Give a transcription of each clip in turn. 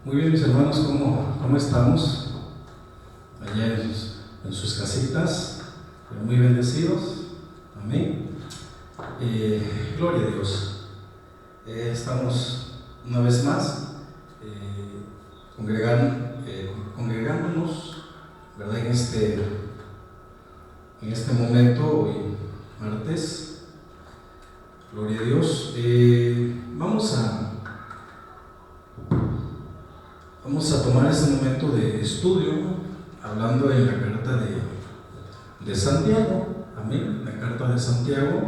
Muy bien, mis hermanos, ¿cómo estamos? Allá en sus casitas, muy bendecidos. Amén. Gloria a Dios. Estamos una vez más congregándonos, ¿verdad? En este momento, hoy martes. Gloria a Dios. Vamos a tomar este momento de estudio hablando en la carta de Santiago. Amén. La carta de Santiago,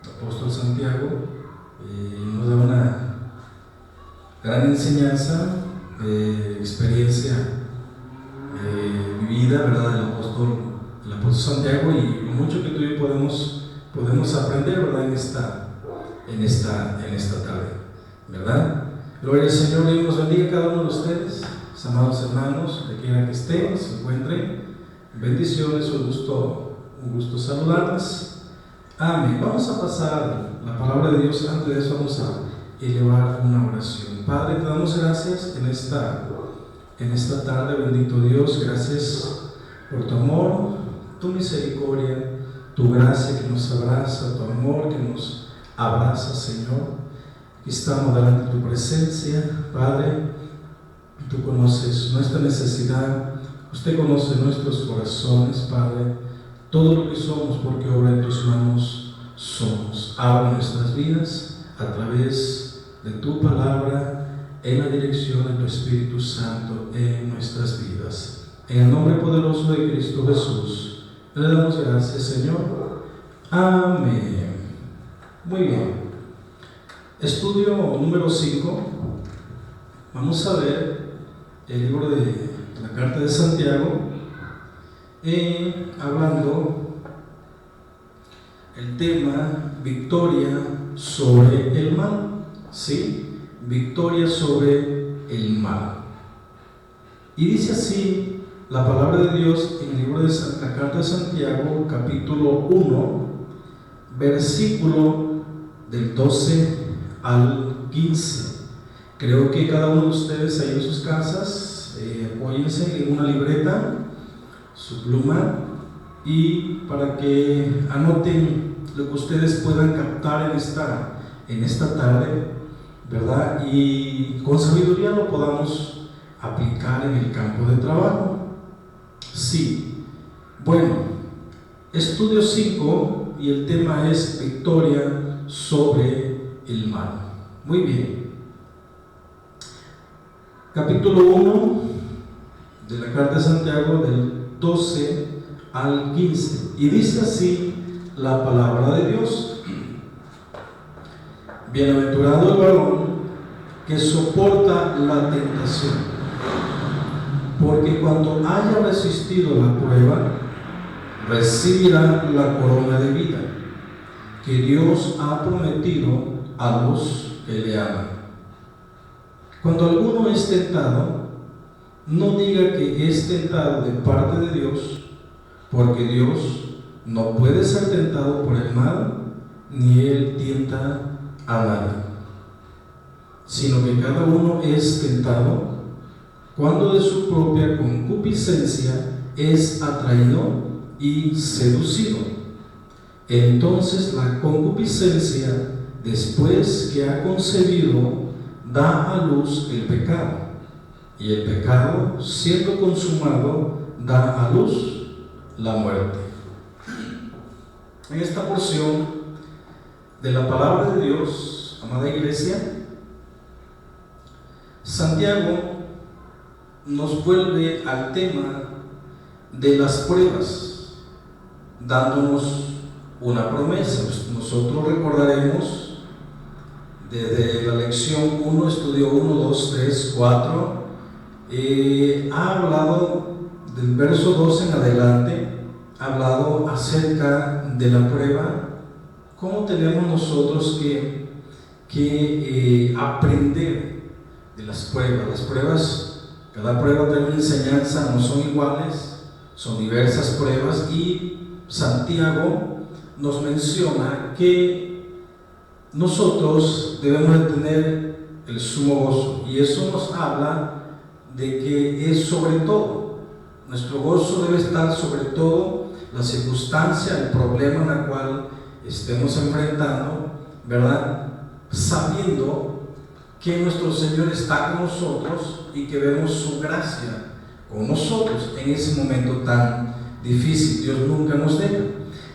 el apóstol Santiago, nos da una gran enseñanza, experiencia vivida, ¿verdad? El apóstol Santiago, y mucho que tú y yo podemos aprender, ¿verdad? En esta tarde, ¿verdad? Gloria al Señor. Dios nos bendiga a cada uno de ustedes, mis amados hermanos, donde quiera que estén, se encuentren. Bendiciones, un gusto saludarles. Amén. Vamos a pasar la palabra de Dios. Antes de eso vamos a elevar una oración. Padre, te damos gracias en esta tarde, bendito Dios. Gracias por tu amor, tu misericordia, tu gracia que nos abraza, tu amor que nos abraza, Señor. Aquí estamos delante de tu presencia, Padre. Tú conoces nuestra necesidad, usted conoce nuestros corazones, Padre. Todo lo que somos, porque obra de tus manos somos. Habla nuestras vidas a través de tu palabra, en la dirección de tu Espíritu Santo en nuestras vidas. En el nombre poderoso de Cristo Jesús, le damos gracias, Señor. Amén. Muy bien. Estudio número 5. Vamos a ver el libro de la carta de Santiago, hablando el tema victoria sobre el mal. ¿Sí? Victoria sobre el mal. Y dice así la palabra de Dios en el libro de la carta de Santiago, capítulo 1, versículo del 12 al 15. Creo que cada uno de ustedes ahí en sus casas, apóyense en una libreta, su pluma, y para que anoten lo que ustedes puedan captar en esta tarde, ¿verdad? Y con sabiduría lo podamos aplicar en el campo de trabajo. Sí. Bueno, estudio 5 y el tema es victoria sobre el mal. Muy bien. Capítulo 1 de la carta de Santiago, del 12 al 15, y dice así la palabra de Dios: bienaventurado el varón que soporta la tentación, porque cuando haya resistido la prueba, recibirá la corona de vida que Dios ha prometido a los que le aman. Cuando alguno es tentado, no diga que es tentado de parte de Dios, porque Dios no puede ser tentado por el mal, ni Él tienta a nadie, sino que cada uno es tentado cuando de su propia concupiscencia es atraído y seducido. Entonces la concupiscencia, después que ha concebido, da a luz el pecado, y el pecado, siendo consumado, da a luz la muerte. En esta porción de la palabra de Dios, amada iglesia, Santiago nos vuelve al tema de las pruebas, dándonos una promesa. Nosotros recordaremos desde la lección 1, estudio 1, 2, 3, 4, ha hablado del verso 2 en adelante, ha hablado acerca de la prueba, cómo tenemos nosotros que aprender de las pruebas. Las pruebas, cada prueba tiene una enseñanza, no son iguales, son diversas pruebas, y Santiago nos menciona que nosotros debemos de tener el sumo gozo, y eso nos habla de que es sobre todo. Nuestro gozo debe estar sobre todo la circunstancia, el problema en el cual estemos enfrentando, ¿verdad? Sabiendo que nuestro Señor está con nosotros y que vemos su gracia con nosotros en ese momento tan difícil. Dios nunca nos deja.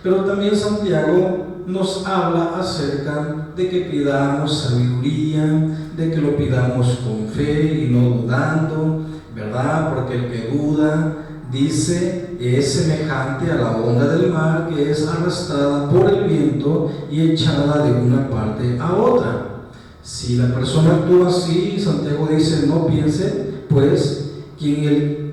Pero también Santiago nos habla acerca de que pidamos sabiduría, de que lo pidamos con fe y no dudando, ¿verdad? Porque el que duda, dice, es semejante a la onda del mar que es arrastrada por el viento y echada de una parte a otra. Si la persona actúa así, Santiago dice, no piense, pues, quien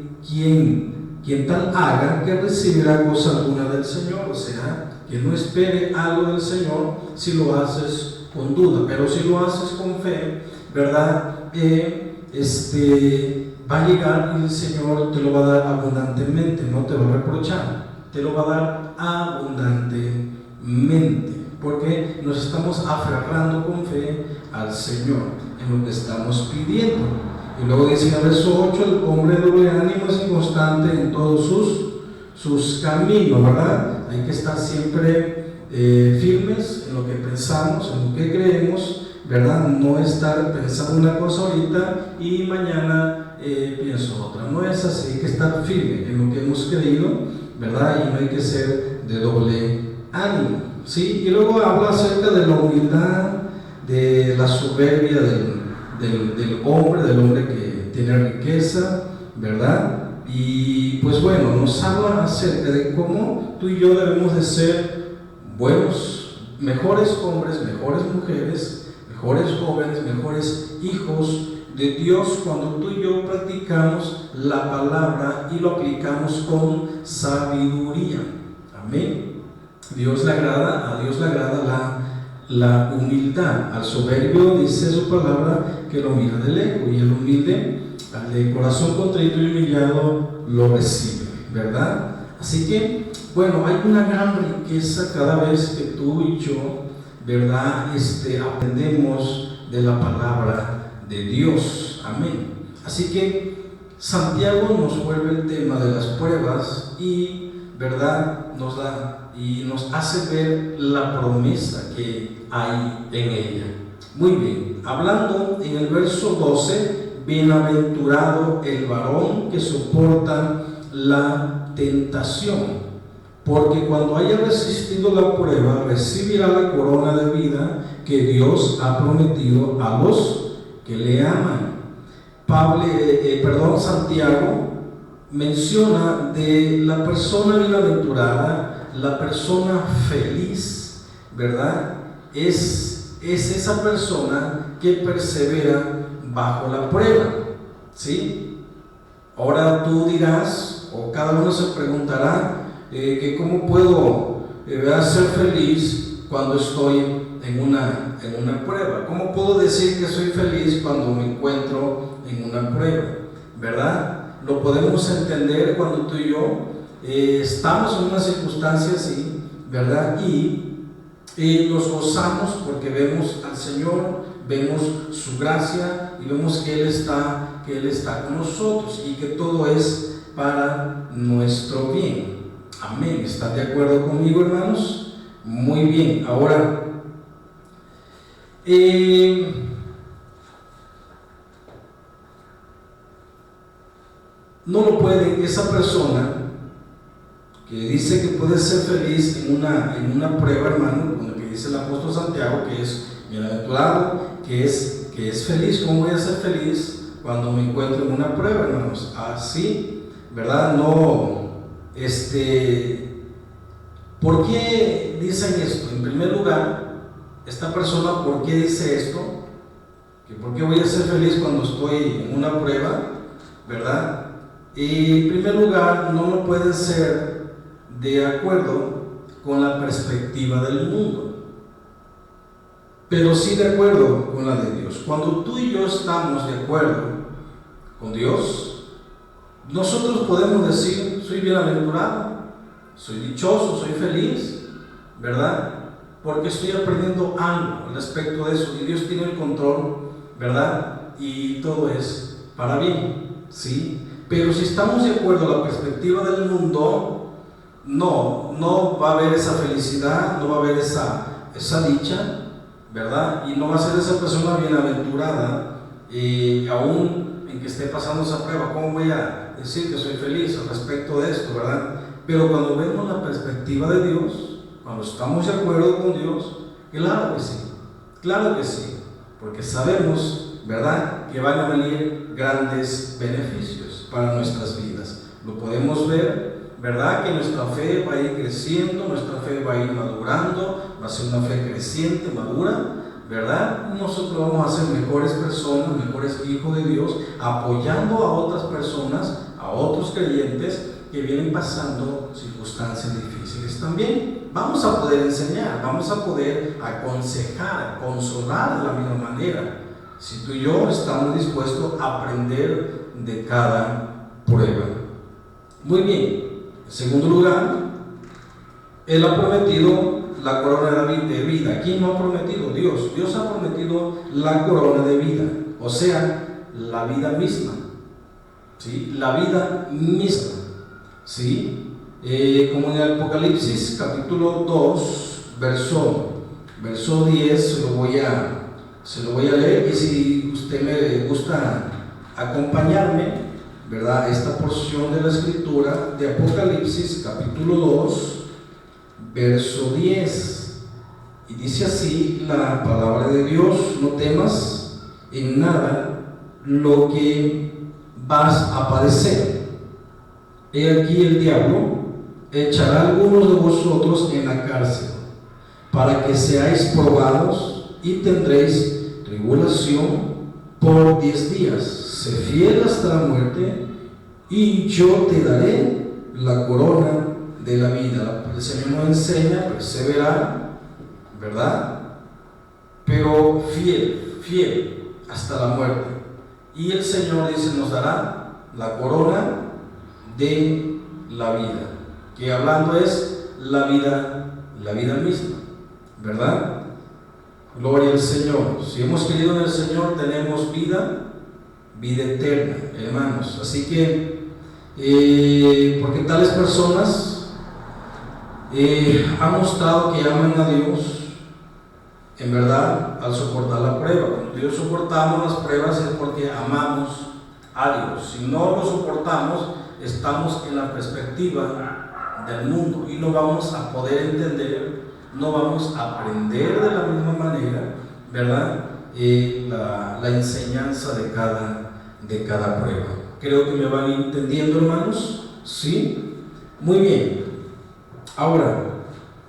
tal haga, que recibirá cosa alguna del Señor. O sea, que no espere algo del Señor si lo haces con duda, pero si lo haces con fe, ¿verdad? Va a llegar y el Señor te lo va a dar abundantemente, no te va a reprochar, te lo va a dar abundantemente, porque nos estamos aferrando con fe al Señor en lo que estamos pidiendo. Y luego dice en el verso 8, el hombre de doble ánimo es inconstante en todos sus caminos, ¿verdad? Hay que estar siempre firmes en lo que pensamos, en lo que creemos, ¿verdad? No estar pensando una cosa ahorita y mañana pienso otra. No es así, hay que estar firme en lo que hemos creído, ¿verdad? Y no hay que ser de doble ánimo, ¿sí? Y luego habla acerca de la humildad, de la soberbia del hombre que tiene riqueza, ¿verdad? Y pues bueno, nos habla acerca de cómo tú y yo debemos de ser buenos, mejores hombres, mejores mujeres, mejores jóvenes, mejores hijos de Dios cuando tú y yo practicamos la palabra y lo aplicamos con sabiduría. Amén. A Dios le agrada la humildad. Al soberbio, dice su palabra, que lo mira de lejos, y el humilde, al de corazón contrito y humillado, lo recibe, ¿verdad? Así que, bueno, hay una gran riqueza cada vez que tú y yo, ¿verdad? Aprendemos de la palabra de Dios. Amén. Así que Santiago nos vuelve el tema de las pruebas y, ¿verdad?, nos da y nos hace ver la promesa que hay en ella. Muy bien, hablando en el verso 12, bienaventurado el varón que soporta la tentación, porque cuando haya resistido la prueba, recibirá la corona de vida que Dios ha prometido a los que le aman. Santiago menciona de la persona bienaventurada, la persona feliz, ¿verdad? Es esa persona que persevera bajo la prueba, ¿sí? Ahora tú dirás, o cada uno se preguntará, que cómo puedo ser feliz cuando estoy en una prueba. ¿Cómo puedo decir que soy feliz cuando me encuentro en una prueba? ¿Verdad? Lo podemos entender cuando tú y yo estamos en una circunstancia así, ¿verdad? Y nos gozamos porque vemos al Señor, vemos su gracia y vemos que Él está con nosotros y que todo es para nuestro bien. Amén. ¿Están de acuerdo conmigo, hermanos? Muy bien. Ahora, no lo puede esa persona que dice que puede ser feliz en una prueba, hermano, con lo que dice el apóstol Santiago, que es bienaventurado, que es feliz. ¿Cómo voy a ser feliz cuando me encuentro en una prueba, hermanos? Así, ¿verdad? No, ¿por qué dicen esto? En primer lugar, esta persona, ¿por qué dice esto? ¿Que por qué voy a ser feliz cuando estoy en una prueba? ¿Verdad? Y en primer lugar, no lo puede ser de acuerdo con la perspectiva del mundo, pero sí de acuerdo con la de Dios. Cuando tú y yo estamos de acuerdo con Dios, nosotros podemos decir, soy bienaventurado, soy dichoso, soy feliz, ¿verdad? Porque estoy aprendiendo algo respecto de eso y Dios tiene el control, ¿verdad? Y todo es para bien. ¿sí? Pero si estamos de acuerdo a la perspectiva del mundo, no va a haber esa felicidad, no va a haber esa dicha, ¿verdad? Y no va a ser esa persona bienaventurada, aún en que esté pasando esa prueba. ¿Cómo voy a decir que soy feliz al respecto de esto, verdad? Pero cuando vemos la perspectiva de Dios, cuando estamos de acuerdo con Dios, claro que sí, porque sabemos, ¿verdad?, que van a venir grandes beneficios para nuestras vidas. Lo podemos ver, ¿verdad?, que nuestra fe va a ir creciendo, nuestra fe va a ir madurando, va a ser una fe creciente, madura, ¿verdad? Nosotros vamos a ser mejores personas, mejores hijos de Dios, apoyando a otras personas, a otros creyentes que vienen pasando circunstancias difíciles también. Vamos a poder enseñar, vamos a poder aconsejar, consolar de la misma manera, si tú y yo estamos dispuestos a aprender de cada prueba. Muy bien. En segundo lugar, Él ha prometido la corona de vida. ¿Quién lo ha prometido? Dios. Dios ha prometido la corona de vida, o sea, la vida misma, ¿sí? La vida misma, ¿sí? Como en el Apocalipsis capítulo 2, verso 10, se lo voy a leer, y si usted me gusta acompañarme, ¿verdad?, esta porción de la escritura de Apocalipsis capítulo 2, verso 10, y dice así la palabra de Dios: no temas en nada lo que vas a padecer. He aquí el diablo echará a algunos de vosotros en la cárcel, para que seáis probados, y tendréis tribulación por 10 días. Sé fiel hasta la muerte, y yo te daré la corona de la vida. El Señor nos enseña a perseverar, ¿verdad?, pero fiel hasta la muerte. Y el Señor dice, nos dará la corona de la vida, que hablando es la vida misma, ¿verdad? Gloria al Señor. Si hemos creído en el Señor, tenemos vida eterna, hermanos. Así que, porque tales personas han mostrado que aman a Dios, en verdad, al soportar la prueba. Cuando Dios soportamos las pruebas es porque amamos a Dios. Si no lo soportamos, estamos en la perspectiva del mundo y no vamos a poder entender, no vamos a aprender de la misma manera, ¿verdad?, la enseñanza de cada prueba. Creo que me van entendiendo, hermanos. ¿Sí? Muy bien. Ahora,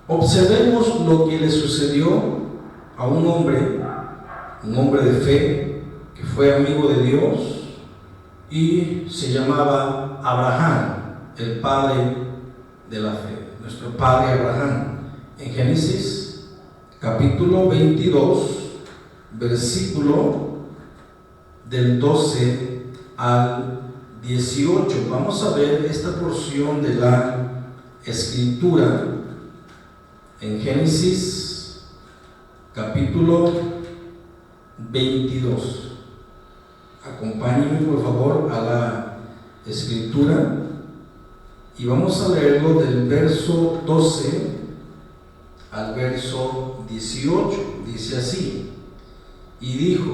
observemos lo que le sucedió a un hombre de fe, que fue amigo de Dios y se llamaba Abraham, el padre de la fe, nuestro padre Abraham. En Génesis capítulo 22, versículo del 12 al 18, vamos a ver esta porción de la escritura en Génesis capítulo 22. Acompáñenme por favor a la escritura y vamos a leerlo del verso 12 al verso 18. Dice así: y dijo,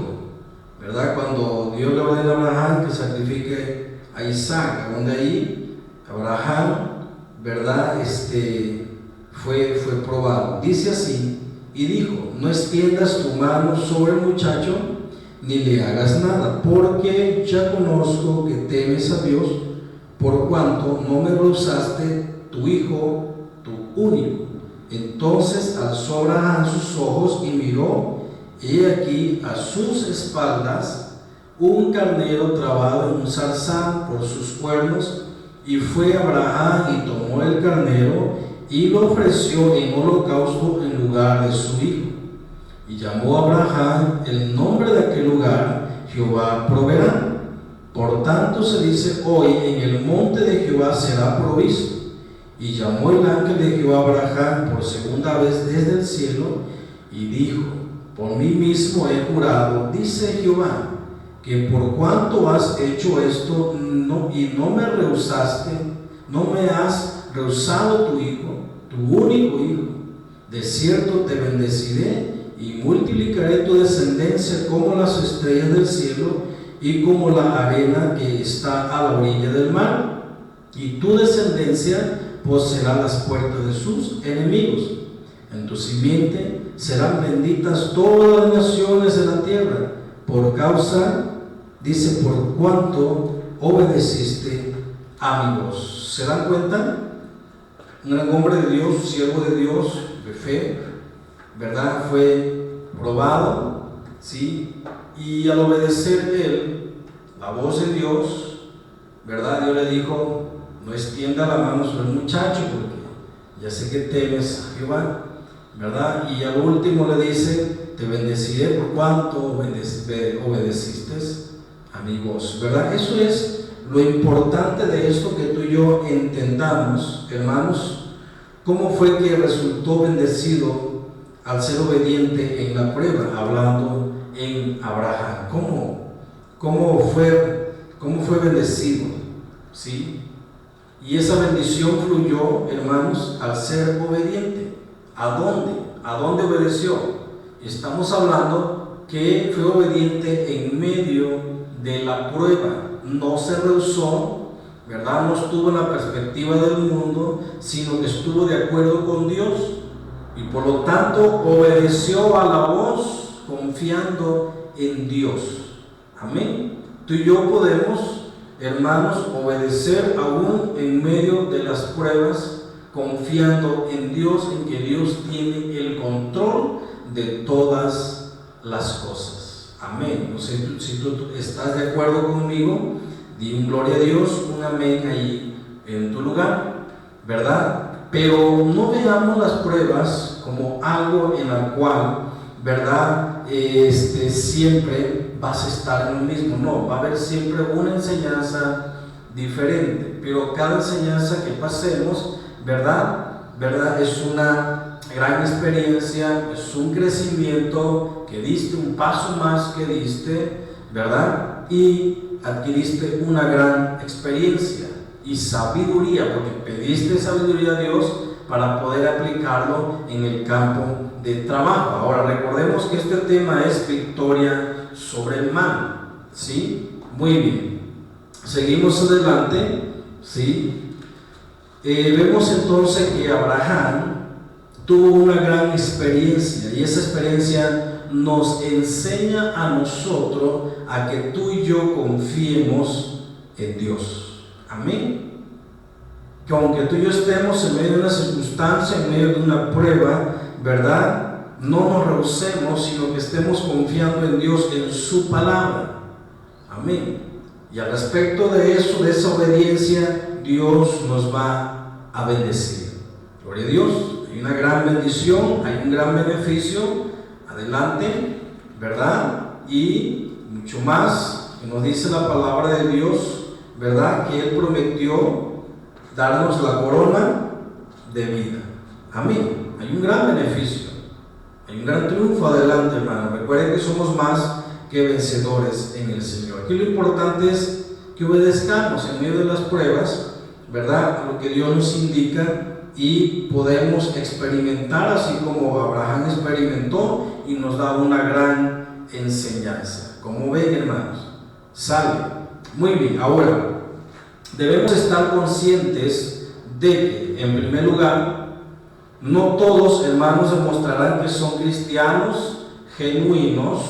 ¿verdad?, cuando Dios le ordena a Abraham que sacrifique a Isaac, donde ahí Abraham, ¿verdad?, fue probado. Dice así: y dijo, no extiendas tu mano sobre el muchacho, ni le hagas nada, porque ya conozco que temes a Dios, por cuanto no me rehusaste tu hijo, tu único. Entonces alzó Abraham sus ojos y miró, y aquí a sus espaldas un carnero trabado en un zarzal por sus cuernos, y fue Abraham y tomó el carnero y lo ofreció en holocausto en lugar de su hijo. Y llamó a Abraham el nombre de aquel lugar Jehová proveerá. Por tanto se dice hoy, en el monte de Jehová será provisto. Y llamó el ángel de Jehová a Abraham por segunda vez desde el cielo y dijo, por mí mismo he jurado, dice Jehová, que por cuanto has hecho esto y no me rehusaste, no me has rehusado tu hijo, tu único hijo, de cierto te bendeciré y multiplicaré tu descendencia como las estrellas del cielo y como la arena que está a la orilla del mar, y tu descendencia poseerá las puertas de sus enemigos. En tu simiente serán benditas todas las naciones de la tierra, por causa, dice, por cuanto obedeciste a mi voz. ¿Se dan cuenta? Un gran hombre de Dios, siervo de Dios, de fe, ¿verdad? Fue probado, ¿sí? Y al obedecer él la voz de Dios, ¿verdad? Dios le dijo: no extienda la mano sobre el muchacho, porque ya sé que temes a Jehová, ¿verdad? Y al último le dice: te bendeciré por cuanto obedeciste a mi voz, ¿verdad? Eso es lo importante de esto, que tú y yo entendamos, hermanos, cómo fue que resultó bendecido al ser obediente en la prueba, hablando en Abraham. ¿Cómo fue bendecido? ¿Sí? Y esa bendición fluyó, hermanos, al ser obediente. ¿A dónde? ¿A dónde obedeció? Estamos hablando que fue obediente en medio de la prueba. No se rehusó, ¿verdad? No estuvo en la perspectiva del mundo, sino que estuvo de acuerdo con Dios. Y por lo tanto obedeció a la voz, confiando en Dios. Amén. Tú y yo podemos, hermanos, obedecer aún en medio de las pruebas, confiando en Dios, en que Dios tiene el control de todas las cosas. Amén. No sé si tú estás de acuerdo conmigo, di un gloria a Dios, un amén ahí en tu lugar, ¿verdad? Pero no veamos las pruebas como algo en la cual, ¿verdad? Siempre vas a estar en lo mismo. No, va a haber siempre una enseñanza diferente, pero cada enseñanza que pasemos, ¿verdad? Es una gran experiencia, es un crecimiento que diste, un paso más que diste, ¿verdad? Y adquiriste una gran experiencia y sabiduría, porque pediste sabiduría a Dios para poder aplicarlo en el campo de trabajo. Ahora recordemos que este tema es victoria sobre el mal, ¿sí? Muy bien, seguimos adelante, ¿sí? Vemos entonces que Abraham tuvo una gran experiencia, y esa experiencia nos enseña a nosotros a que tú y yo confiemos en Dios. Amén. Que aunque tú y yo estemos en medio de una circunstancia, en medio de una prueba, ¿verdad?, no nos rehusemos, sino que estemos confiando en Dios, en su palabra. Amén. Y al respecto de eso, de esa obediencia, Dios nos va a bendecir. Gloria a Dios. Hay una gran bendición, hay un gran beneficio adelante, ¿verdad? Y mucho más que nos dice la palabra de Dios, ¿verdad? Que Él prometió darnos la corona de vida. Amén. Hay un gran beneficio, hay un gran triunfo adelante, hermano. Recuerden que somos más que vencedores en el Señor. Aquí lo importante es que obedezcamos en medio de las pruebas, ¿verdad?, a lo que Dios nos indica, y podemos experimentar así como Abraham experimentó y nos da una gran enseñanza. Como ven, hermanos, sale muy bien. Ahora debemos estar conscientes de que, en primer lugar, no todos, hermanos, demostrarán que son cristianos genuinos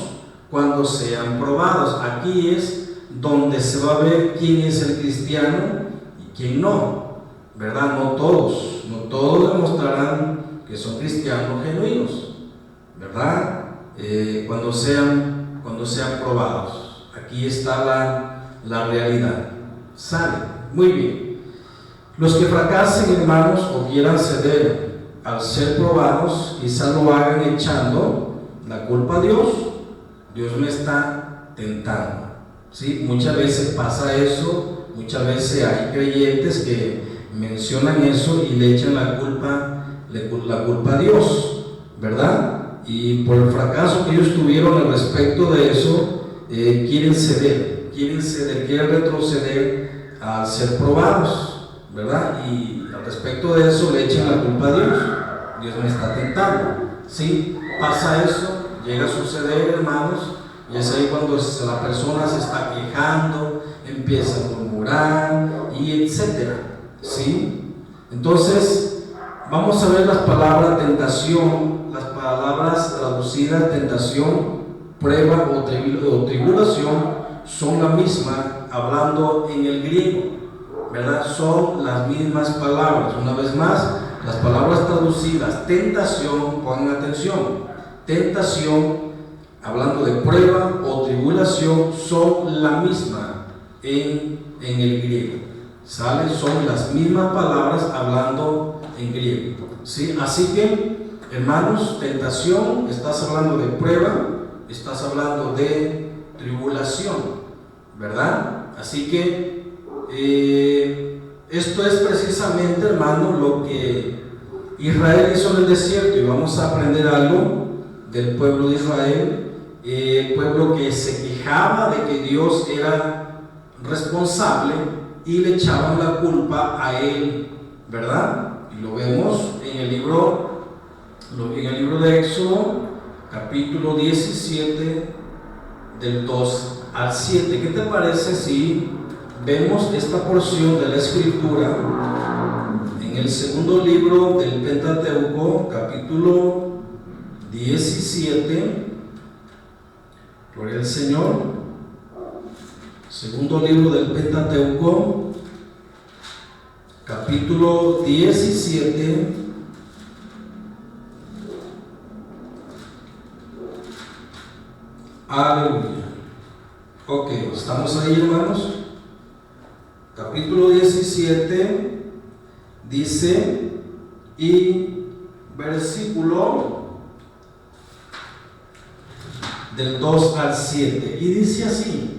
cuando sean probados. Aquí es donde se va a ver quién es el cristiano y quién no, ¿verdad? No todos demostrarán que son cristianos genuinos, ¿verdad? Cuando sean probados. Aquí está la realidad. Sale. Muy bien. Los que fracasen, hermanos, o quieran ceder al ser probados, quizás lo hagan echando la culpa a Dios. Dios me está tentando, ¿sí? Muchas veces pasa eso, muchas veces hay creyentes que mencionan eso y le echan la culpa a Dios, ¿verdad? Y por el fracaso que ellos tuvieron al respecto de eso, quieren ceder, quieren retroceder al ser probados, ¿verdad? Y al respecto de eso le echan la culpa a Dios. Dios me está tentando. Sí, pasa eso, llega a suceder, hermanos, y es ahí cuando la persona se está quejando, empieza a murmurar y etcétera. ¿Sí? Entonces, vamos a ver las palabras tentación, las palabras traducidas tentación, prueba o tribulación son la misma hablando en el griego, ¿verdad? Son las mismas palabras. Una vez más, las palabras traducidas tentación, pongan atención, tentación hablando de prueba o tribulación son la misma en el griego, ¿sale? Son las mismas palabras hablando en griego, ¿sí? Así que, hermanos, tentación, estás hablando de prueba, estás hablando de tribulación, ¿verdad? Así que esto es precisamente, hermano, lo que Israel hizo en el desierto, y vamos a aprender algo del pueblo de Israel, el pueblo que se quejaba de que Dios era responsable y le echaban la culpa a él, ¿verdad? Y lo vemos en el libro de Éxodo, capítulo 17, del 2 al 7. ¿Qué te parece si vemos esta porción de la Escritura en el segundo libro del Pentateuco, capítulo 17? Gloria al Señor. Segundo libro del Pentateuco, capítulo 17. Aleluya. Ok, estamos ahí, hermanos. Capítulo 17 dice, y versículo del 2 al 7, y dice así: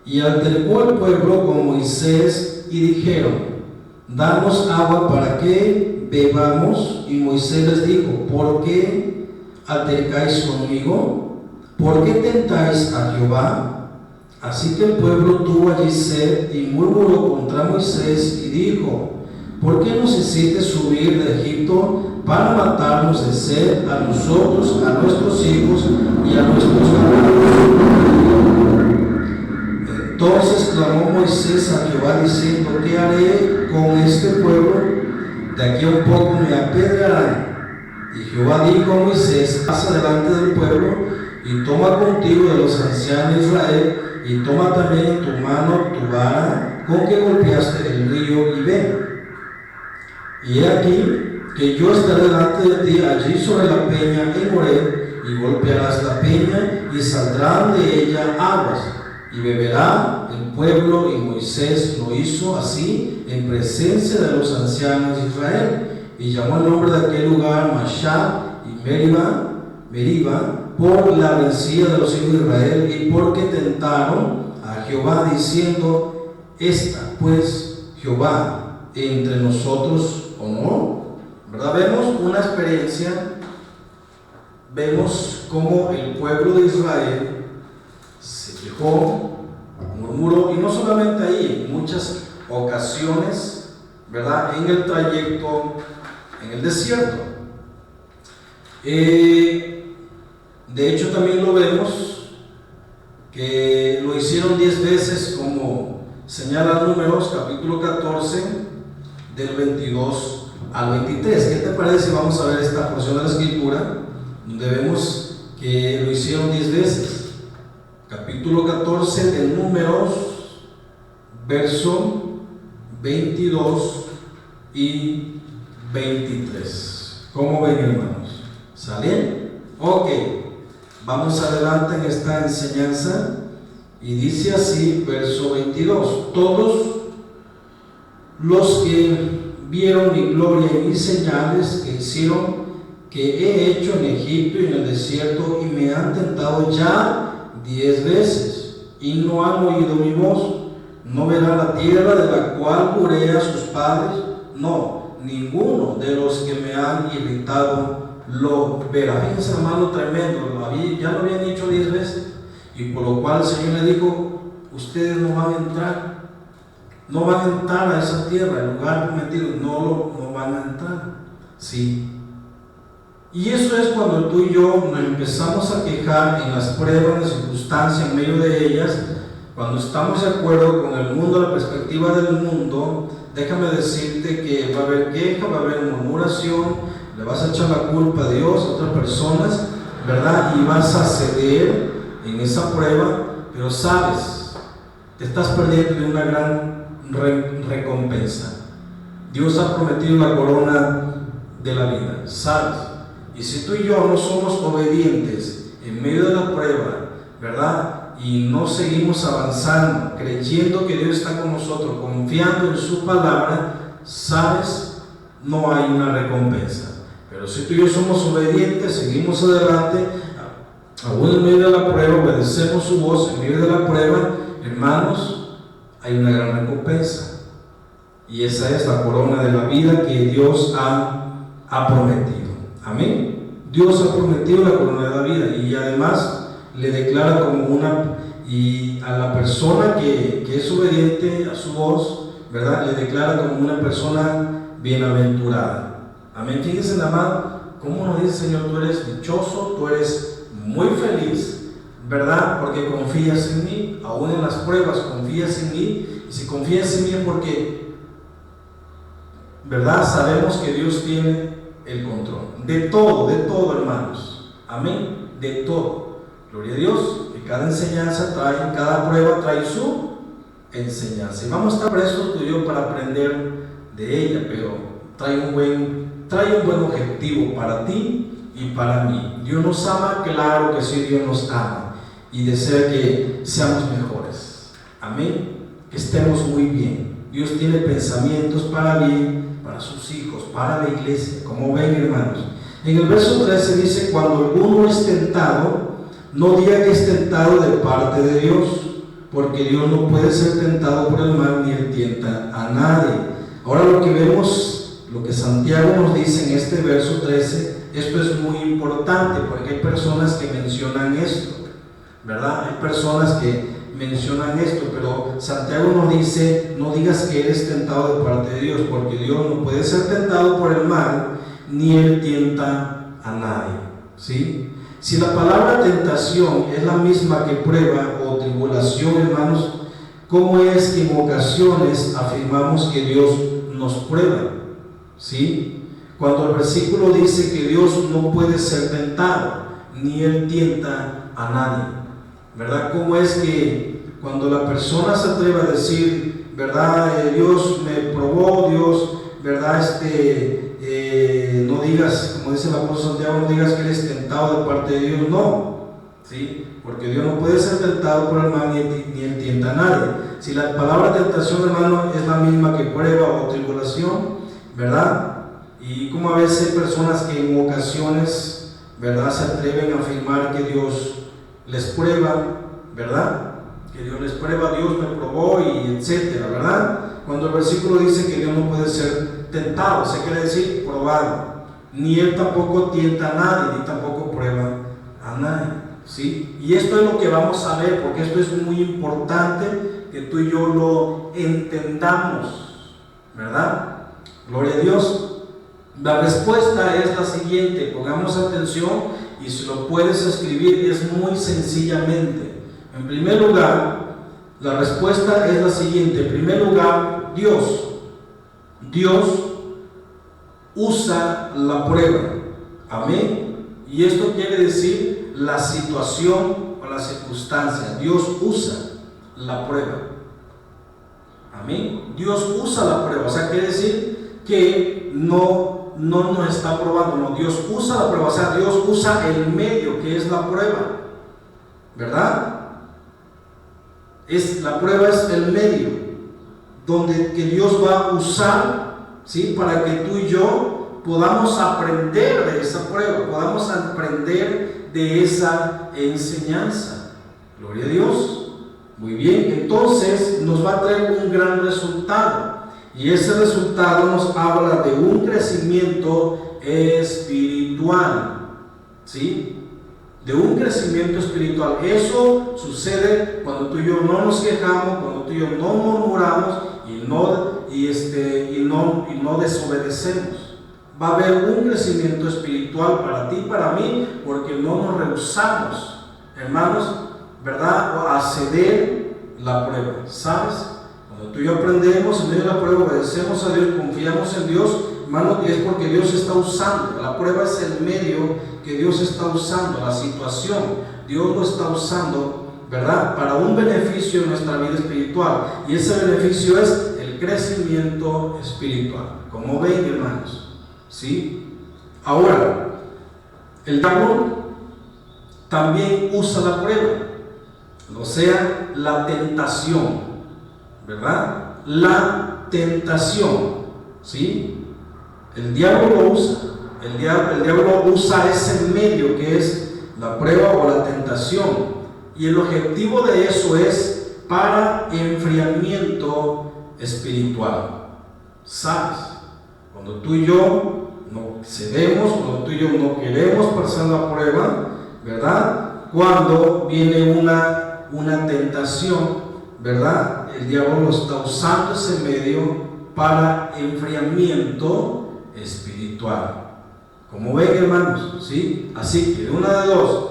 y altercó el pueblo con Moisés y dijeron: danos agua para que bebamos. Y Moisés les dijo: ¿por qué altercáis conmigo? ¿Por qué tentáis a Jehová? Así que el pueblo tuvo allí sed y murmuró contra Moisés y dijo: ¿por qué nos hiciste subir de Egipto para matarnos de sed a nosotros, a nuestros hijos y a nuestros ganados? Entonces clamó Moisés a Jehová diciendo: ¿qué haré con este pueblo? De aquí a un poco me apedrearán. Y Jehová dijo a Moisés: pasa delante del pueblo y toma contigo de los ancianos de Israel, y toma también en tu mano tu vara con que golpeaste el río, y ve. Y he aquí que yo estaré delante de ti allí sobre la peña en Horeb, y golpearás la peña y saldrán de ella aguas, y beberá el pueblo. Y Moisés lo hizo así en presencia de los ancianos de Israel, y llamó el nombre de aquel lugar Mashá y Meriba, por la vencida de los hijos de Israel, y porque tentaron a Jehová diciendo: ¿está pues Jehová entre nosotros o no? ¿Verdad? Vemos una experiencia, vemos cómo el pueblo de Israel se quejó, murmuró, y no solamente ahí, en muchas ocasiones, ¿verdad?, en el trayecto en el desierto. De hecho, también lo vemos que lo hicieron 10 veces, como señala Números, capítulo 14, del 22 al 23. ¿Qué te parece si vamos a ver esta porción de la Escritura, donde vemos que lo hicieron 10 veces? Capítulo 14 de Números, verso 22 y 23. ¿Cómo ven, hermanos? ¿Sale? Ok. Vamos adelante en esta enseñanza, y dice así, verso 22: todos los que vieron mi gloria y mis señales que hicieron, que he hecho en Egipto y en el desierto, y me han tentado ya 10 veces, y no han oído mi voz, no verán la tierra de la cual juré a sus padres, no, ninguno de los que me han irritado lo verá. Fíjense, hermano, tremendo, ya lo habían dicho 10 veces, y por lo cual el Señor le dijo: ustedes no van a entrar a esa tierra, el lugar prometido, no van a entrar. Sí. Y eso es cuando tú y yo nos empezamos a quejar en las pruebas, en las circunstancias, en medio de ellas, cuando estamos de acuerdo con el mundo, la perspectiva del mundo. Déjame decirte que va a haber queja, va a haber murmuración, le vas a echar la culpa a Dios, a otras personas, ¿verdad? Y vas a ceder en esa prueba, pero sabes, te estás perdiendo de una gran recompensa. Dios ha prometido la corona de la vida, ¿sabes? Y si tú y yo no somos obedientes en medio de la prueba, ¿verdad? Y no seguimos avanzando, creyendo que Dios está con nosotros, confiando en su palabra, ¿sabes? No hay una recompensa. Pero si tú y yo somos obedientes, seguimos adelante, aún en medio de la prueba, obedecemos su voz en medio de la prueba, hermanos, hay una gran recompensa. Y esa es la corona de la vida que Dios ha prometido. Amén. Dios ha prometido la corona de la vida, y además le declara como una, y a la persona que es obediente a su voz, ¿verdad? Le declara como una persona bienaventurada. Amén. Fíjense nada más cómo nos dice el Señor: tú eres dichoso, tú eres muy feliz, ¿verdad? Porque confías en mí, aún en las pruebas confías en mí. Y si confías en mí es porque, ¿verdad? Sabemos que Dios tiene el control de todo, hermanos. Amén. De todo. Gloria a Dios, que cada enseñanza trae, cada prueba trae su enseñanza. Y vamos a estar presos tú y yo para aprender de ella, pero trae un buen objetivo para ti y para mí. Dios nos ama, claro que sí, Dios nos ama, y desea que seamos mejores. Amén. Que estemos muy bien. Dios tiene pensamientos para bien, para sus hijos, para la iglesia. Como ven, hermanos, en el verso 13 dice: cuando alguno es tentado, no diga que es tentado de parte de Dios, porque Dios no puede ser tentado por el mal, ni él tienta a nadie. Ahora lo que vemos, lo que Santiago nos dice en este verso 13, esto es muy importante, porque hay personas que mencionan esto, ¿verdad? Hay personas que mencionan esto, pero Santiago nos dice: no digas que eres tentado de parte de Dios, porque Dios no puede ser tentado por el mal, ni él tienta a nadie. ¿Sí? Si la palabra tentación es la misma que prueba o tribulación, hermanos, ¿cómo es que en ocasiones afirmamos que Dios nos prueba? ¿Sí? Cuando el versículo dice que Dios no puede ser tentado, ni él tienta a nadie, ¿verdad? ¿Cómo es que cuando la persona se atreve a decir, ¿verdad? Dios me probó, Dios, ¿verdad? No digas, como dice el apóstol Santiago, no digas que eres tentado de parte de Dios, no, ¿sí? Porque Dios no puede ser tentado por el mal, ni él tienta a nadie. Si la palabra tentación, hermano, es la misma que prueba o tribulación, ¿verdad? Y como a veces hay personas que en ocasiones, ¿verdad?, se atreven a afirmar que Dios les prueba, ¿verdad? Que Dios les prueba, Dios me probó, y etcétera, ¿verdad? Cuando el versículo dice que Dios no puede ser tentado, se quiere decir probado, ni él tampoco tienta a nadie, ni tampoco prueba a nadie, ¿sí? Y esto es lo que vamos a ver, porque esto es muy importante que tú y yo lo entendamos, ¿verdad? Gloria a Dios. La respuesta es la siguiente, pongamos atención, y si lo puedes escribir es muy sencillamente. En primer lugar, la respuesta es la siguiente. En primer lugar, Dios usa la prueba. Amén. Y esto quiere decir la situación o la circunstancia. Dios usa la prueba. Amén. Dios usa la prueba. O sea, quiere decir que no nos está probando. No, Dios usa la prueba. O sea, Dios usa el medio que es la prueba. ¿Verdad? La prueba es el medio donde que Dios va a usar, ¿sí?, para que tú y yo podamos aprender de esa prueba, podamos aprender de esa enseñanza. Gloria a Dios. Muy bien, entonces nos va a traer un gran resultado, y ese resultado nos habla de un crecimiento espiritual, ¿sí? de un crecimiento espiritual. Eso sucede cuando tú y yo no nos quejamos, cuando tú y yo no murmuramos y no desobedecemos. Va a haber un crecimiento espiritual para ti y para mí, porque no nos rehusamos, hermanos, ¿verdad?, a ceder la prueba. ¿Sabes? Cuando tú y yo aprendemos en medio de la prueba, obedecemos a Dios, confiamos en Dios, hermanos, y es porque Dios está usando. La prueba es el medio que Dios está usando, la situación. Dios lo está usando, ¿verdad?, para un beneficio en nuestra vida espiritual. Y ese beneficio es el crecimiento espiritual. Como ven, hermanos, ¿sí? Ahora, el diablo también usa la prueba, o sea, la tentación, ¿verdad? La tentación, ¿sí? El diablo lo usa. El diablo usa ese medio que es la prueba o la tentación, y el objetivo de eso es para enfriamiento espiritual. ¿Sabes? Cuando tú y yo no cedemos, cuando tú y yo no queremos pasar la prueba, ¿verdad?, cuando viene una tentación, ¿verdad?, el diablo lo está usando ese medio para enfriamiento espiritual. Como ven, hermanos, ¿sí? Así que de una de dos,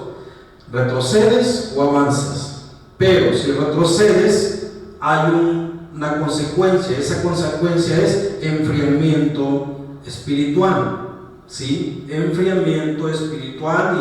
retrocedes o avanzas. Pero si retrocedes, hay una consecuencia. Esa consecuencia es enfriamiento espiritual, ¿sí? Enfriamiento espiritual,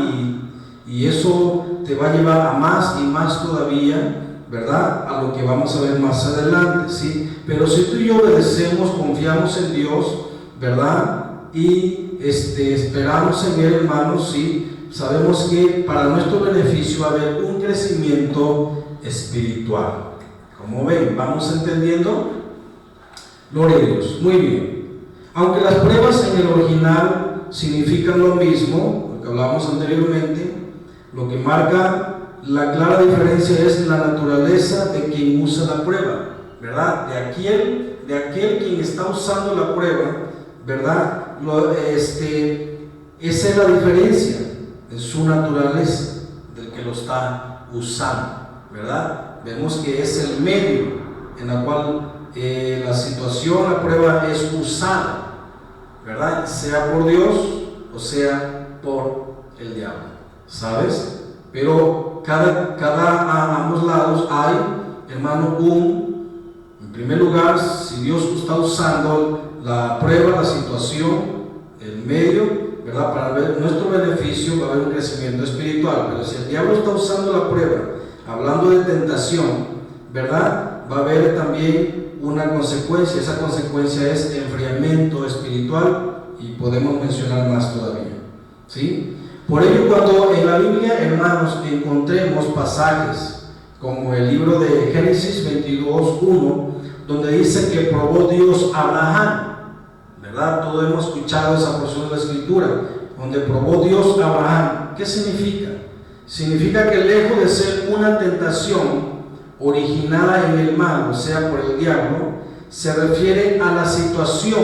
y eso te va a llevar a más y más todavía, ¿verdad?, a lo que vamos a ver más adelante, ¿sí? Pero si tú y yo obedecemos, confiamos en Dios, ¿verdad?, y esperamos en Él, hermanos, ¿sí?, sabemos que para nuestro beneficio va a haber un crecimiento espiritual. Como ven, ¿vamos entendiendo? Gloria a Dios. Muy bien. Aunque las pruebas en el original significan lo mismo, lo que hablábamos anteriormente, lo que marca la clara diferencia es la naturaleza de quien usa la prueba, ¿verdad? De aquel quien está usando la prueba, ¿verdad? Esa es la diferencia en su naturaleza del que lo está usando, ¿verdad? Vemos que es el medio en el cual la situación, la prueba es usada, ¿verdad?, sea por Dios o sea por el diablo, ¿sabes? Pero a ambos lados hay, hermano, en primer lugar, si Dios está usando la prueba, la situación, el medio, ¿verdad?, para ver nuestro beneficio, va a haber un crecimiento espiritual. Pero si el diablo está usando la prueba, hablando de tentación, ¿verdad?, va a haber también una consecuencia. Esa consecuencia es enfriamiento espiritual, y podemos mencionar más todavía, ¿sí? Por ello, cuando en la Biblia, hermanos, encontremos pasajes como el libro de Génesis 22:1, donde dice que probó Dios a Abraham, ¿verdad? Todos hemos escuchado esa porción de la Escritura, donde probó Dios a Abraham. ¿Qué significa? Significa que lejos de ser una tentación originada en el mal, o sea, por el diablo, se refiere a la situación,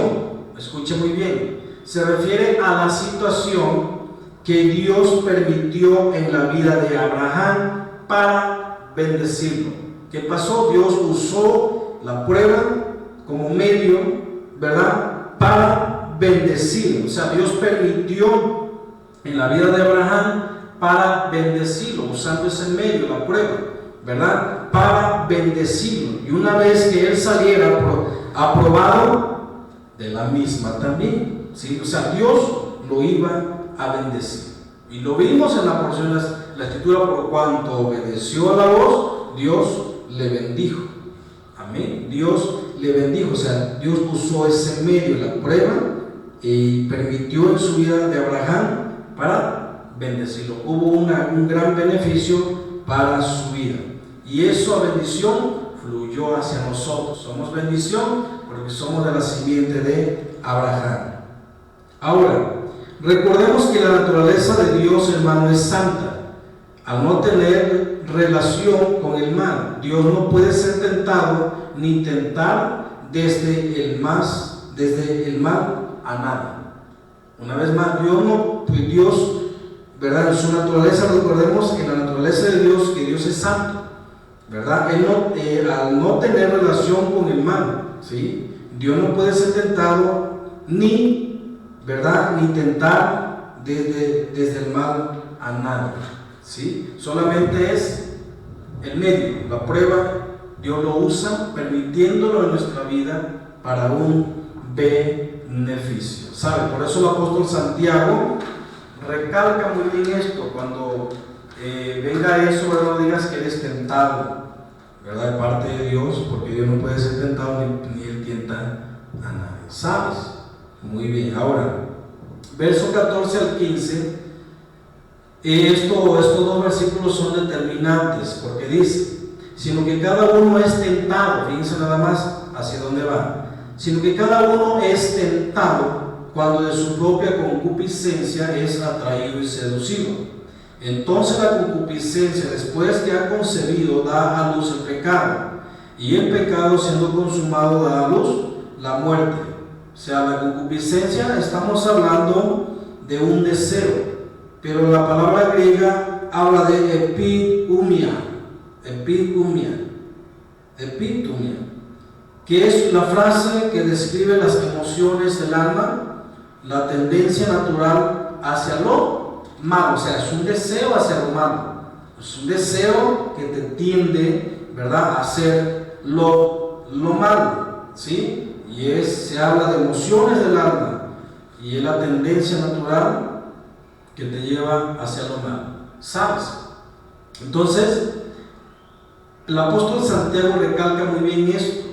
escuche muy bien, se refiere a la situación que Dios permitió en la vida de Abraham para bendecirlo. ¿Qué pasó? Dios usó la prueba como medio, ¿verdad?, para bendecirlo. O sea, Dios permitió en la vida de Abraham para bendecirlo, usando ese medio, la prueba, ¿verdad?, para bendecirlo. Y una vez que él saliera aprobado, de la misma también, ¿sí? O sea, Dios lo iba a bendecir. Y lo vimos en la porción de la Escritura: por cuanto obedeció a la voz, Dios le bendijo. Amén. Dios le bendijo. O sea, Dios usó ese medio, la prueba, y permitió en su vida de Abraham para bendecirlo. Hubo un gran beneficio para su vida, y esa bendición fluyó hacia nosotros. Somos bendición porque somos de la simiente de Abraham. Ahora, recordemos que la naturaleza de Dios, hermano, es santa. Al no tener relación con el mal, Dios no puede ser tentado ni tentar desde el mal a nada. Una vez más, Dios ¿verdad? En su naturaleza, recordemos que la naturaleza de Dios, que Dios es santo, ¿verdad? Él no, al no tener relación con el mal, ¿sí? Dios no puede ser tentado ni, ¿verdad? Ni tentar desde el mal a nadie, ¿sí? Solamente es el medio, la prueba. Dios lo usa permitiéndolo en nuestra vida para un beneficio, ¿sabe? Por eso el apóstol Santiago recalca muy bien esto. Cuando venga eso, no digas que eres tentado, ¿verdad? De parte de Dios, porque Dios no puede ser tentado ni Él tienta a nadie, ¿sabes? Muy bien. Ahora, verso 14 al 15, estos dos versículos son determinantes, porque dice: sino que cada uno es tentado, fíjense nada más hacia dónde va, sino que cada uno es tentado cuando de su propia concupiscencia es atraído y seducido. Entonces la concupiscencia, después que ha concebido, da a luz el pecado, y el pecado, siendo consumado, da a luz la muerte. O sea, la concupiscencia, estamos hablando de un deseo, pero la palabra griega habla de epitumia, que es la frase que describe las emociones del alma, la tendencia natural hacia lo malo. O sea, es un deseo hacia lo malo, es un deseo que te tiende, ¿verdad?, a hacer lo malo, ¿sí? Y se habla de emociones del alma, y es la tendencia natural que te lleva hacia lo malo, ¿sabes? Entonces, el apóstol Santiago recalca muy bien esto: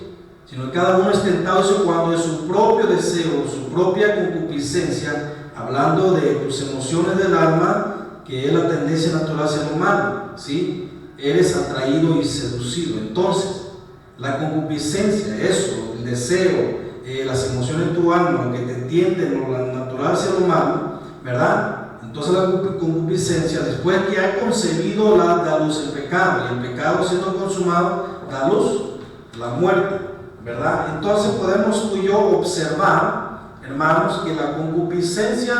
sino que cada uno es tentado cuando de su propio deseo, su propia concupiscencia, hablando de tus emociones del alma, que es la tendencia natural hacia lo malo, ¿sí? Eres atraído y seducido. Entonces, la concupiscencia, eso, el deseo, las emociones de tu alma que te tienden lo natural hacia lo malo, ¿verdad? Entonces la concupiscencia, después que ha concebido, da luz el pecado, y el pecado, siendo consumado, da luz la muerte, ¿verdad? Entonces podemos tú y yo observar, hermanos, que la concupiscencia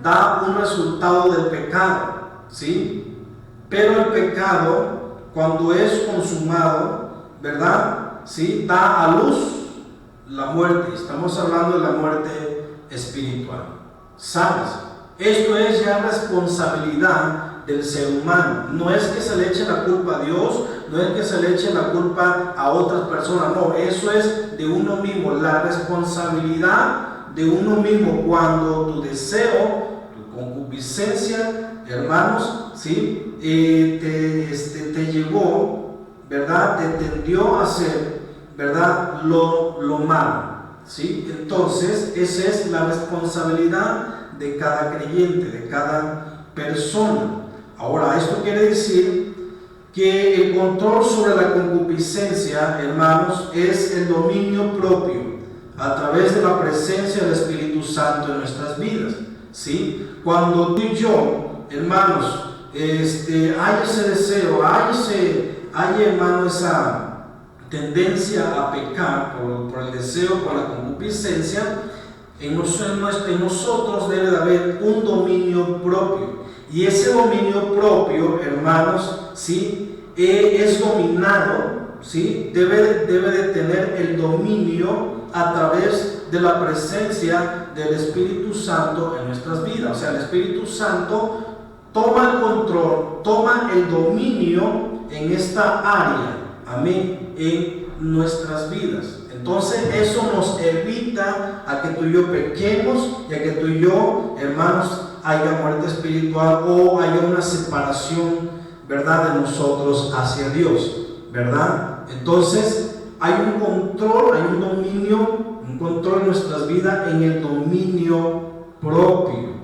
da un resultado del pecado, ¿sí? Pero el pecado, cuando es consumado, ¿verdad?, ¿sí?, da a luz la muerte. Estamos hablando de la muerte espiritual, ¿sabes? Esto es ya responsabilidad del ser humano. No es que se le eche la culpa a Dios, no es que se le eche la culpa a otras personas, no, eso es de uno mismo, la responsabilidad de uno mismo. Cuando tu deseo, tu concupiscencia, hermanos, ¿sí?, te llevó, ¿verdad?, te tendió a hacer, ¿verdad?, lo malo, ¿sí? Entonces, esa es la responsabilidad de cada creyente, de cada persona. Ahora, esto quiere decir que el control sobre la concupiscencia, hermanos, es el dominio propio a través de la presencia del Espíritu Santo en nuestras vidas, ¿sí? Cuando tú y yo, hermanos, hay ese deseo, hay, hermano, esa tendencia a pecar por el deseo, por la concupiscencia, en nosotros debe de haber un dominio propio. Y ese dominio propio, hermanos, ¿sí?, es dominado, ¿sí?, debe de tener el dominio a través de la presencia del Espíritu Santo en nuestras vidas. O sea, el Espíritu Santo toma el control, toma el dominio en esta área, amén, en nuestras vidas. Entonces eso nos evita a que tú y yo pequemos y a que tú y yo, hermanos, haya muerte espiritual o haya una separación, ¿verdad?, de nosotros hacia Dios, ¿verdad? Entonces hay un control, hay un dominio, un control en nuestras vidas, en el dominio propio,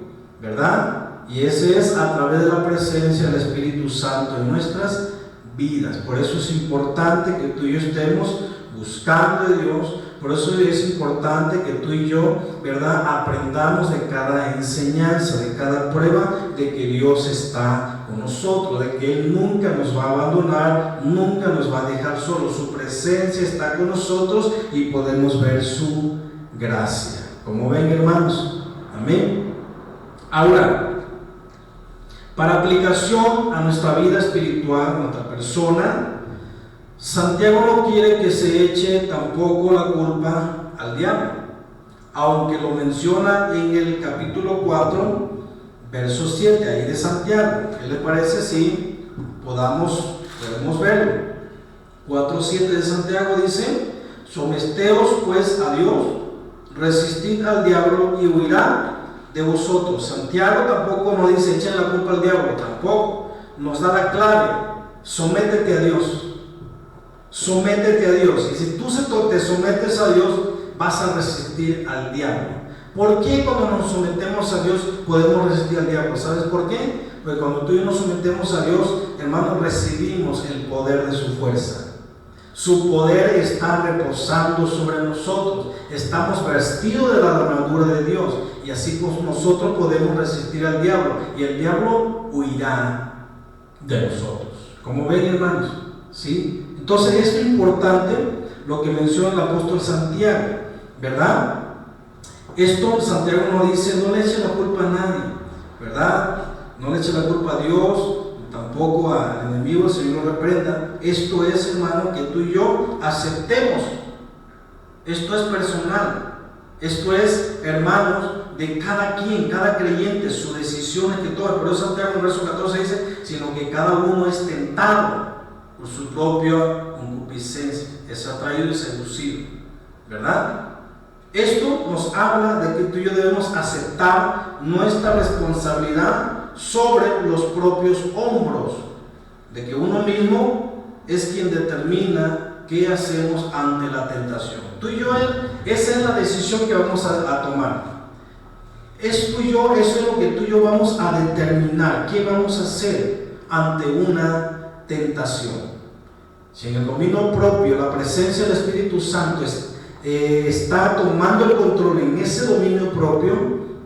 ¿verdad? Y ese es a través de la presencia del Espíritu Santo en nuestras vidas. Por eso es importante que tú y yo estemos buscando de Dios. Por eso es importante que tú y yo, ¿verdad?, aprendamos de cada enseñanza, de cada prueba, de que Dios está con nosotros, de que Él nunca nos va a abandonar, nunca nos va a dejar solos. Su presencia está con nosotros y podemos ver su gracia. ¿Cómo ven, hermanos? Amén. Ahora, Para aplicación a nuestra vida espiritual, a nuestra persona, Santiago no quiere que se eche tampoco la culpa al diablo, aunque lo menciona en el capítulo 4, verso 7, ahí de Santiago. ¿Qué le parece si podemos verlo? 4:7 de Santiago dice: someteos pues a Dios, resistid al diablo y huirá de vosotros. Santiago tampoco nos dice echen la culpa al diablo, tampoco nos da la clave: sométete a Dios. Sométete a Dios. Y si tú te sometes a Dios, vas a resistir al diablo. ¿Por qué cuando nos sometemos a Dios podemos resistir al diablo? ¿Sabes por qué? Porque cuando tú y yo nos sometemos a Dios, hermanos, recibimos el poder de su fuerza. Su poder está reposando sobre nosotros. Estamos vestidos de la armadura de Dios. Y así pues nosotros podemos resistir al diablo. Y el diablo huirá de nosotros. ¿Cómo ven, hermanos? ¿Sí? Entonces esto es importante lo que menciona el apóstol Santiago, ¿verdad? Esto Santiago no dice, no le eche la culpa a nadie, ¿verdad? No le eche la culpa a Dios, tampoco al enemigo, el Señor lo reprenda. Esto es, hermano, que tú y yo aceptemos. Esto es personal. Esto es, hermanos, de cada quien, cada creyente, su decisión es que toma. Pero Santiago en el verso 14 dice, sino que cada uno es tentado por su propia concupiscencia, es atraído y seducido, ¿verdad? Esto nos habla de que tú y yo debemos aceptar nuestra responsabilidad sobre los propios hombros, de que uno mismo es quien determina qué hacemos ante la tentación. Tú y yo, esa es la decisión que vamos a tomar. Es tú y yo, eso es lo que tú y yo vamos a determinar, qué vamos a hacer ante una tentación. Si en el dominio propio la presencia del Espíritu Santo está tomando el control en ese dominio propio,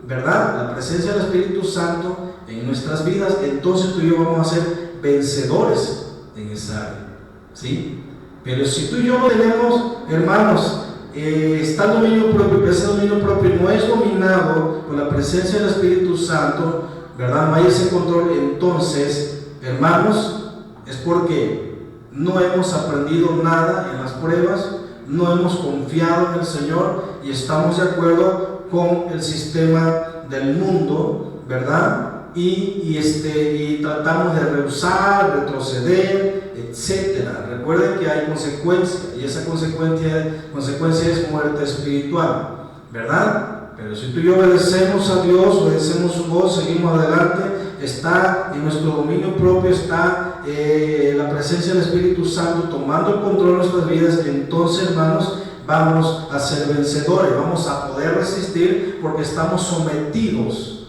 ¿verdad? La presencia del Espíritu Santo en nuestras vidas, entonces tú y yo vamos a ser vencedores en esa área, ¿sí? Pero si tú y yo no tenemos, hermanos, está el dominio propio, pero ese dominio propio no es dominado por la presencia del Espíritu Santo, ¿verdad? No hay ese control, entonces, hermanos, es porque no hemos aprendido nada en las pruebas, no hemos confiado en el Señor y estamos de acuerdo con el sistema del mundo, ¿verdad? Y tratamos de rehusar, retroceder, etcétera. Recuerden que hay consecuencias y esa consecuencia es muerte espiritual, ¿verdad? Pero si tú y yo obedecemos a Dios, obedecemos su voz, seguimos adelante, está en nuestro dominio propio, está la presencia del Espíritu Santo tomando el control de nuestras vidas, entonces, hermanos, vamos a ser vencedores, vamos a poder resistir porque estamos sometidos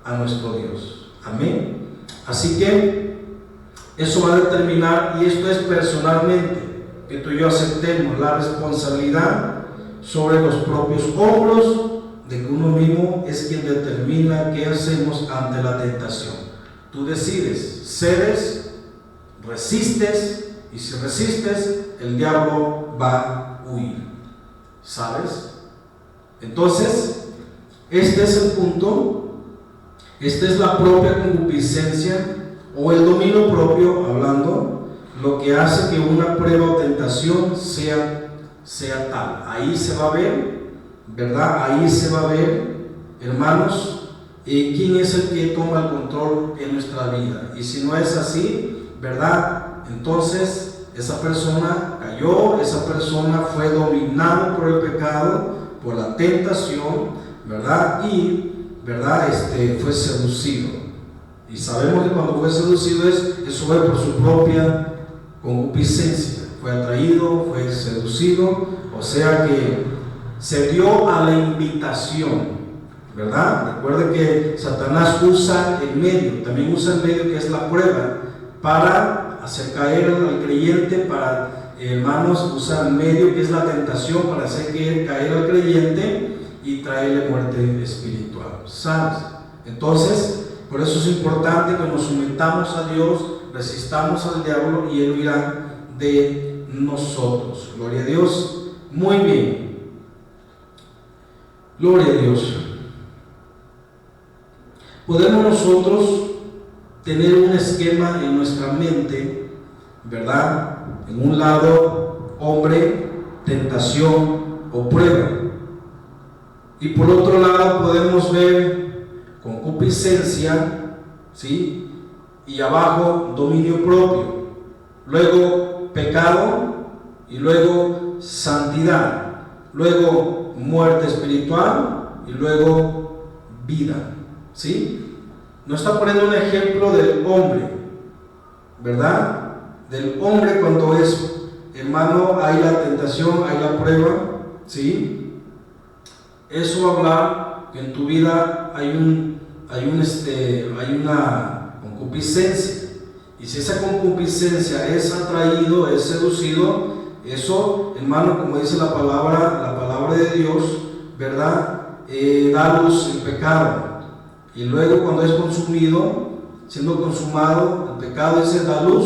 a nuestro Dios. Amén. Así que eso va a determinar, y esto es personalmente, que tú y yo aceptemos la responsabilidad sobre los propios hombros, de que uno mismo es quien determina qué hacemos ante la tentación. Tú decides, cedes, resistes, y si resistes, el diablo va a huir. ¿Sabes? Entonces, este es el punto, esta es la propia concupiscencia o el dominio propio, hablando, lo que hace que una prueba o tentación sea tal. Ahí se va a ver, ¿verdad? Ahí se va a ver, hermanos, quién es el que toma el control en nuestra vida. Y si no es así, ¿verdad? Entonces esa persona cayó, esa persona fue dominada por el pecado, por la tentación, ¿verdad? Y, ¿verdad? Fue seducido. Y sabemos que cuando fue seducido eso fue por su propia concupiscencia. Fue atraído, fue seducido, o sea que se dio a la invitación, ¿verdad? Recuerde que Satanás usa el medio, también usa el medio que es la prueba, para hacer caer al creyente, para, hermanos, usar el medio que es la tentación, para hacer caer al creyente y traerle muerte espiritual, ¿sabes? Entonces, por eso es importante que nos sometamos a Dios, resistamos al diablo y él huirá de nosotros. Gloria a Dios. Muy bien. Gloria a Dios. Podemos nosotros tener un esquema en nuestra mente, ¿verdad? En un lado, hombre, tentación o prueba. Y por otro lado podemos ver concupiscencia, ¿sí? Y abajo, dominio propio. Luego, pecado. Y luego, santidad. Luego, muerte espiritual. Y luego, vida, ¿sí? Nos está poniendo un ejemplo del hombre, ¿verdad? Del hombre cuando es, hermano, hay la tentación, hay la prueba, ¿sí? Eso habla que en tu vida hay una concupiscencia. Y si esa concupiscencia es atraído, es seducido, eso, hermano, como dice la palabra de Dios, ¿verdad? Da luz el pecado. Y luego cuando es consumido, siendo consumado, el pecado ese da luz,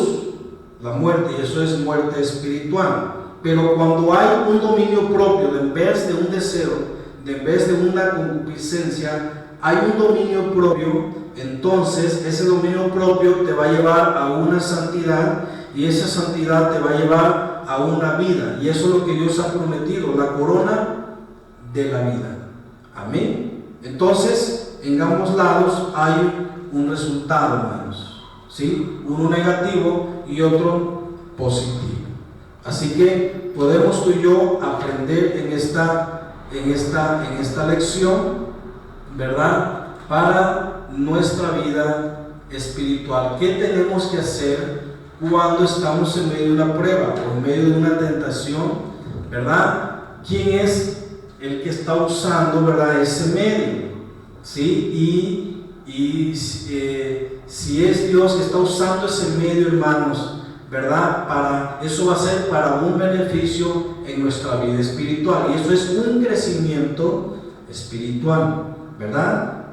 la muerte, y eso es muerte espiritual. Pero cuando hay un dominio propio, en vez de un deseo, en vez de una concupiscencia, hay un dominio propio, entonces ese dominio propio te va a llevar a una santidad, y esa santidad te va a llevar a una vida. Y eso es lo que Dios ha prometido, la corona de la vida. Amén. Entonces, en ambos lados hay un resultado, hermanos, ¿sí? Uno negativo y otro positivo. Así que podemos tú y yo aprender en esta lección, ¿verdad? Para nuestra vida espiritual. ¿Qué tenemos que hacer cuando estamos en medio de una prueba o en medio de una tentación, ¿verdad? ¿Quién es el que está usando, ¿verdad?, ese medio? ¿Sí? Si es Dios que está usando ese medio, hermanos, ¿verdad? Eso va a ser para un beneficio en nuestra vida espiritual, y eso es un crecimiento espiritual, ¿verdad?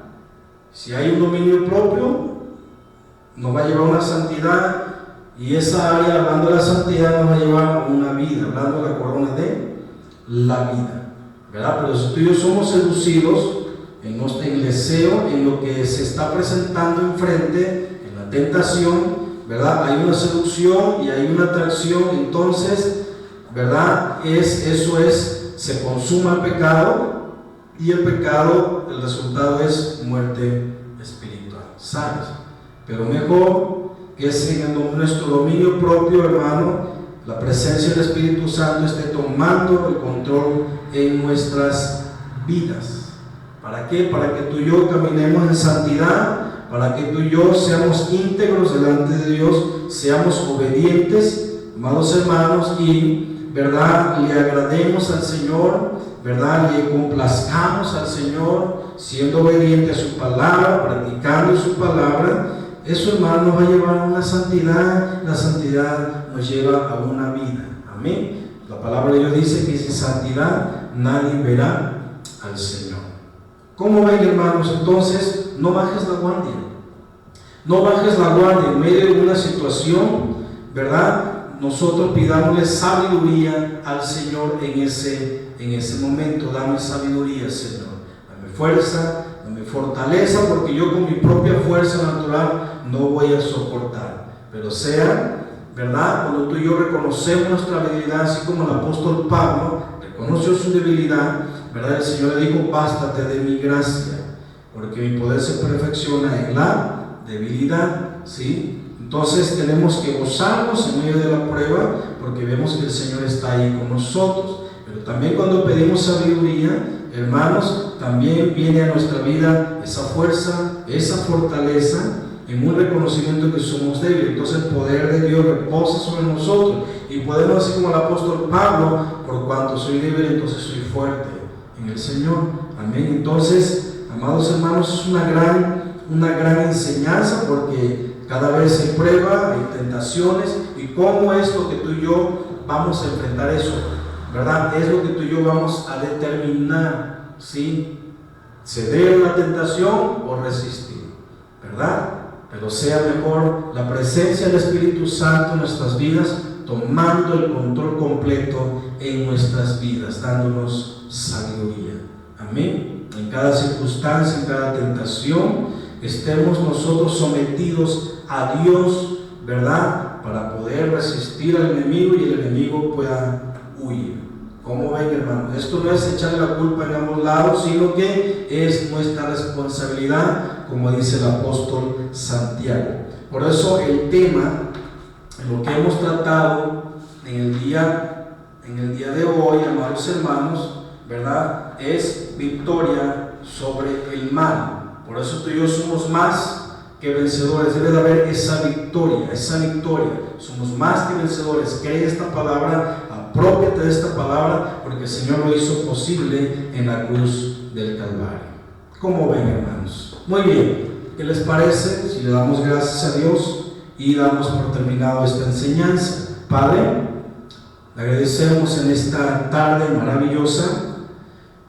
Si hay un dominio propio, nos va a llevar a una santidad, y esa área, hablando de la santidad, nos va a llevar a una vida, hablando de la corona de la vida, ¿verdad? Pero si tú y yo somos seducidos en el deseo, en lo que se está presentando enfrente, en la tentación, ¿verdad? Hay una seducción y hay una atracción, entonces, ¿verdad? Se consuma el pecado, y el pecado, el resultado es muerte espiritual, ¿sabes? Pero mejor que en nuestro dominio propio, hermano, la presencia del Espíritu Santo esté tomando el control en nuestras vidas. ¿Para qué? Para que tú y yo caminemos en santidad, para que tú y yo seamos íntegros delante de Dios, seamos obedientes, amados hermanos, y, ¿verdad?, le agrademos al Señor, ¿verdad?, le complazcamos al Señor, siendo obediente a su palabra, practicando su palabra. Eso, hermano, nos va a llevar a una santidad. La santidad nos lleva a una vida. Amén. La palabra de Dios dice que sin santidad nadie verá al Señor. ¿Cómo ven, hermanos? Entonces, no bajes la guardia. No bajes la guardia en medio de una situación, ¿verdad? Nosotros pidámosle sabiduría al Señor en ese momento. Dame sabiduría, Señor. Dame fuerza, dame fortaleza, porque yo con mi propia fuerza natural no voy a soportar. Pero ¿verdad? Cuando tú y yo reconocemos nuestra debilidad, así como el apóstol Pablo reconoció su debilidad, ¿verdad? El Señor le dijo: bástate de mi gracia, porque mi poder se perfecciona en la debilidad, ¿sí? Entonces tenemos que gozarnos en medio de la prueba, porque vemos que el Señor está ahí con nosotros. Pero también cuando pedimos sabiduría, hermanos, también viene a nuestra vida esa fuerza, esa fortaleza, en un reconocimiento que somos débiles. Entonces el poder de Dios reposa sobre nosotros, y podemos decir como el apóstol Pablo: por cuanto soy débil, entonces soy fuerte en el Señor. Amén. Entonces, amados hermanos, es una gran enseñanza, porque cada vez hay prueba, hay tentaciones, y cómo es lo que tú y yo vamos a enfrentar eso, ¿verdad? Es lo que tú y yo vamos a determinar, ¿sí? Ceder a la tentación o resistir, ¿verdad? Pero sea mejor la presencia del Espíritu Santo en nuestras vidas, tomando el control completo en nuestras vidas, dándonos sabiduría. Amén. En cada circunstancia, en cada tentación, estemos nosotros sometidos a Dios, ¿verdad? Para poder resistir al enemigo y el enemigo pueda huir. ¿Cómo ven, hermanos? Esto no es echarle la culpa en ambos lados, sino que es nuestra responsabilidad, como dice el apóstol Santiago. Por eso el tema, lo que hemos tratado en el día de hoy, amados hermanos, ¿verdad? Es victoria sobre el mal. Por eso tú y yo somos más que vencedores. Debe de haber esa victoria. Somos más que vencedores. Cree esta palabra, aprópiate de esta palabra, porque el Señor lo hizo posible en la cruz del Calvario. ¿Cómo ven, hermanos? Muy bien. ¿Qué les parece si le damos gracias a Dios y damos por terminado esta enseñanza? Padre, le agradecemos en esta tarde maravillosa.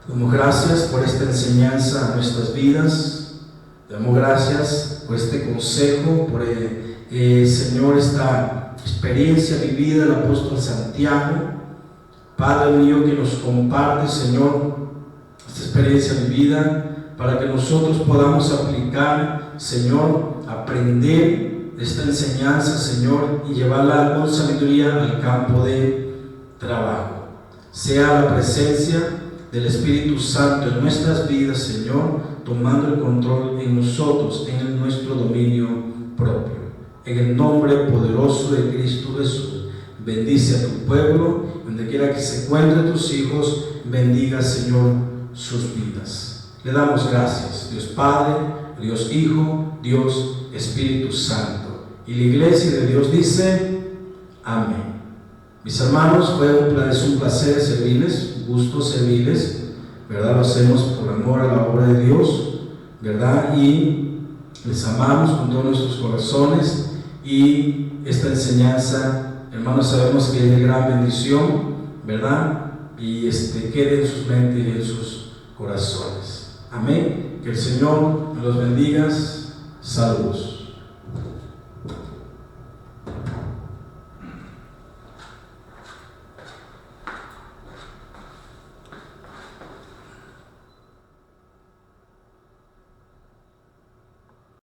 Te damos gracias por esta enseñanza a nuestras vidas. Te damos gracias por este consejo, por Señor, esta experiencia vivida del apóstol Santiago. Padre mío, que nos comparte, Señor, esta experiencia vivida, para que nosotros podamos aplicar, Señor, aprender esta enseñanza, Señor, y llevarla con sabiduría al campo de trabajo. Sea la presencia del Espíritu Santo en nuestras vidas, Señor, tomando el control en nosotros, en nuestro dominio propio. En el nombre poderoso de Cristo Jesús, bendice a tu pueblo, donde quiera que se encuentren tus hijos, bendiga, Señor, sus vidas. Le damos gracias, Dios Padre, Dios Hijo, Dios Espíritu Santo. Y la iglesia de Dios dice, amén. Mis hermanos, es un placer servirles, un gusto servirles, ¿verdad? Lo hacemos por amor a la obra de Dios, ¿verdad? Y les amamos con todos nuestros corazones, y esta enseñanza, hermanos, sabemos que es de gran bendición, ¿verdad? Y quede en sus mentes y en sus corazones. Amén. Que el Señor los bendiga. Saludos.